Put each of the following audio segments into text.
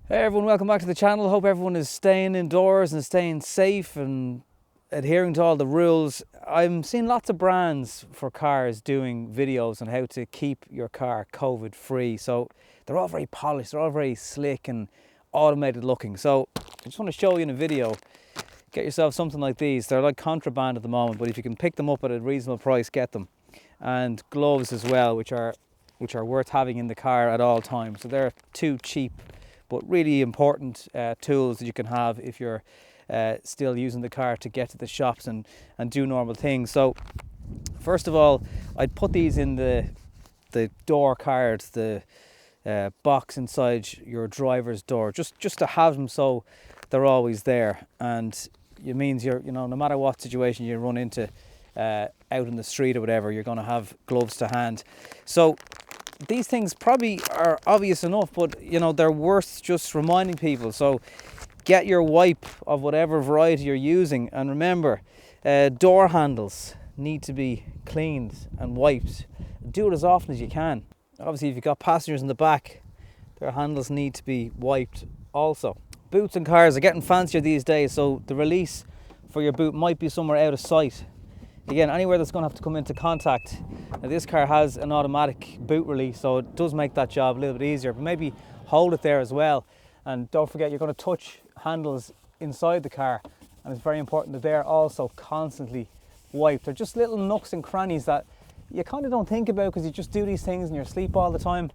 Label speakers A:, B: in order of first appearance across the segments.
A: Hey everyone, welcome back to the channel. Hope everyone is staying indoors and staying safe and adhering to all the rules. I'm seeing lots of brands for cars doing videos on how to keep your car COVID free. So they're all very polished, they're all very slick and automated looking. So I just want to show you in a video. Get yourself something like these. They're like contraband at the moment, but if you can pick them up at a reasonable price, get them. And gloves as well, which are worth having in the car at all times. So they're two cheap but really important tools that you can have if you're still using the car to get to the shops and do normal things. So first of all, I'd put these in the door card, the box inside your driver's door, just to have them so they're always there. And it means no matter what situation you run into out in the street or whatever, you're going to have gloves to hand. So these things probably are obvious enough, but they're worth just reminding people. So get your wipe of whatever variety you're using, and remember, door handles need to be cleaned and wiped. Do it as often as you can. Obviously, if you've got passengers in the back, their handles need to be wiped also. Boots and cars are getting fancier these days, so the release for your boot might be somewhere out of sight. Again, anywhere that's going to have to come into contact. Now, this car has an automatic boot release, so it does make that job a little bit easier, but maybe hold it there as well. And don't forget, you're going to touch handles inside the car, and it's very important that they're also constantly wiped. They're just little nooks and crannies that you kind of don't think about because you just do these things in your sleep all the time.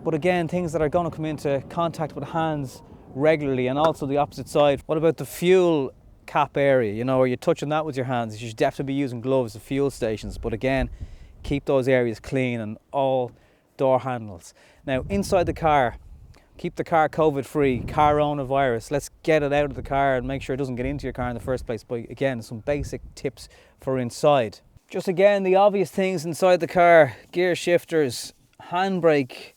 A: But again, things that are going to come into contact with hands regularly, and also the opposite side. What about the fuel cap area? Are you touching that with your hands? You should definitely be using gloves at fuel stations, but again, keep those areas clean, and all door handles. Now, inside the car, keep the car COVID free, coronavirus. Let's get it out of the car and make sure it doesn't get into your car in the first place. But again, some basic tips for inside. Just again, the obvious things inside the car: gear shifters, handbrake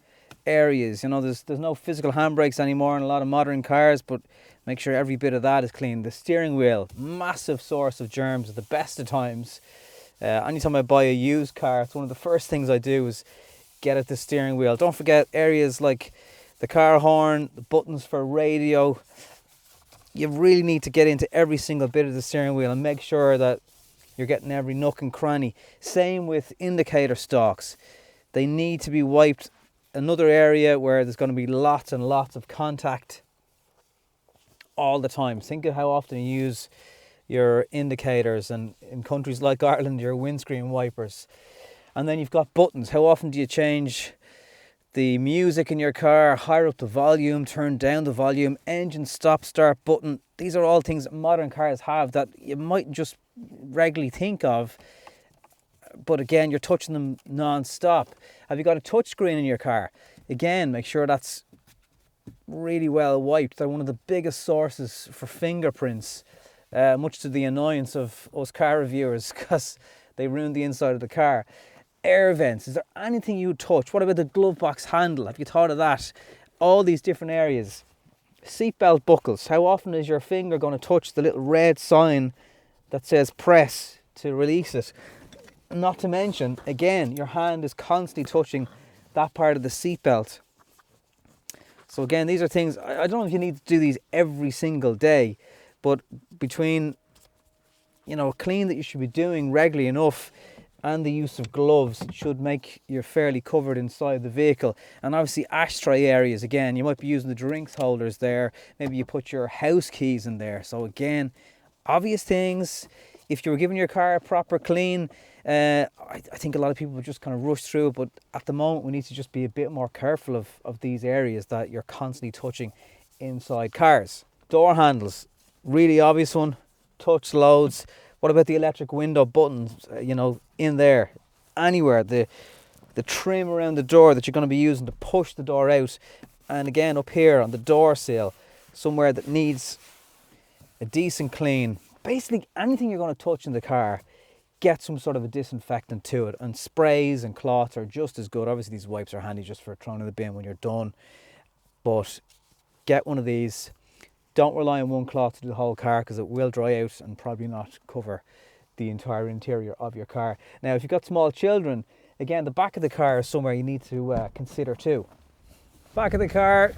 A: areas. There's no physical handbrakes anymore in a lot of modern cars, but make sure every bit of that is clean. The steering wheel, massive source of germs at the best of times. Anytime I buy a used car, it's one of the first things I do is get at the steering wheel. Don't forget areas like the car horn, the buttons for radio. You really need to get into every single bit of the steering wheel and make sure that you're getting every nook and cranny. Same with indicator stalks. They need to be wiped. Another area where there's going to be lots and lots of contact all the time. Think of how often you use your indicators, and in countries like Ireland, your windscreen wipers. And then you've got buttons. How often do you change the music in your car, higher up the volume, turn down the volume, engine stop start button? These are all things that modern cars have that you might just regularly think of, but again, you're touching them non-stop. Have you got a touch screen in your car? Again, make sure that's really well wiped. They're one of the biggest sources for fingerprints, much to the annoyance of us car reviewers because they ruin the inside of the car. Air vents, is there anything you touch? What about the glove box handle? Have you thought of that? All these different areas. Seatbelt buckles, how often is your finger going to touch the little red sign that says press to release it? Not to mention, again, your hand is constantly touching that part of the seatbelt. So again, these are things, I don't know if you need to do these every single day, but between, a clean that you should be doing regularly enough and the use of gloves, it should make you fairly covered inside the vehicle. And obviously ashtray areas, again, you might be using the drinks holders there. Maybe you put your house keys in there. So again, obvious things. If you were giving your car a proper clean, I think a lot of people would just kind of rush through it, but at the moment we need to just be a bit more careful of these areas that you're constantly touching inside cars. Door handles, really obvious one, touch loads. What about the electric window buttons, in there, anywhere, the trim around the door that you're going to be using to push the door out, and again up here on the door sill, somewhere that needs a decent clean. Basically anything you're going to touch in the car, get some sort of a disinfectant to it, and sprays and cloths are just as good. Obviously these wipes are handy just for throwing in the bin when you're done, but get one of these. Don't rely on one cloth to do the whole car because it will dry out and probably not cover the entire interior of your car. Now if you've got small children, again, the back of the car is somewhere you need to consider too. Back of the car,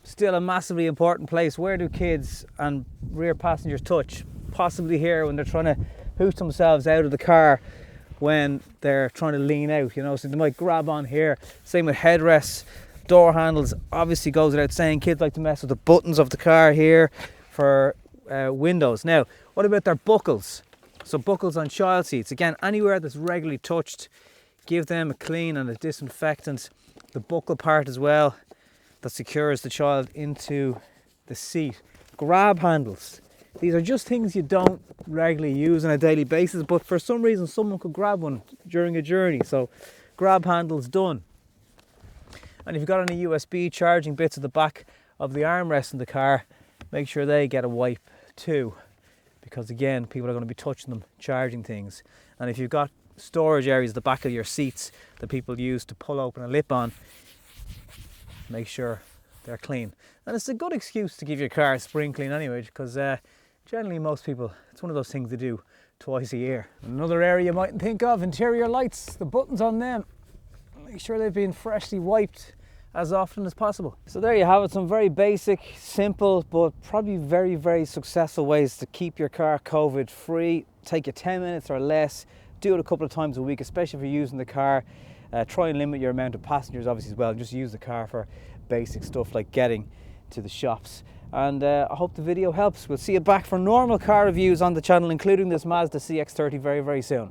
A: still a massively important place. Where do kids and rear passengers touch? Possibly here when they're trying to hoosh themselves out of the car when they're trying to lean out, you know, so they might grab on here. Same with headrests, door handles. Obviously goes without saying, kids like to mess with the buttons of the car here for windows. Now, what about their buckles? So buckles on child seats. Again, anywhere that's regularly touched, give them a clean and a disinfectant. The buckle part as well, that secures the child into the seat. Grab handles. These are just things you don't regularly use on a daily basis, but for some reason someone could grab one during a journey. So grab handles done. And if you've got any USB charging bits at the back of the armrest in the car, make sure they get a wipe too, because again, people are going to be touching them, charging things. And if you've got storage areas at the back of your seats that people use to pull open a lip on, make sure they're clean. And it's a good excuse to give your car a spring clean anyway, because generally most people, it's one of those things they do twice a year. Another area you mightn't think of, interior lights, the buttons on them. Make sure they've been freshly wiped as often as possible. So there you have it, some very basic, simple, but probably very, very successful ways to keep your car COVID free. Take you 10 minutes or less. Do it a couple of times a week, especially if you're using the car. Try and limit your amount of passengers obviously as well. Just use the car for basic stuff like getting to the shops. And I hope the video helps. We'll see you back for normal car reviews on the channel, including this Mazda CX-30 very, very soon.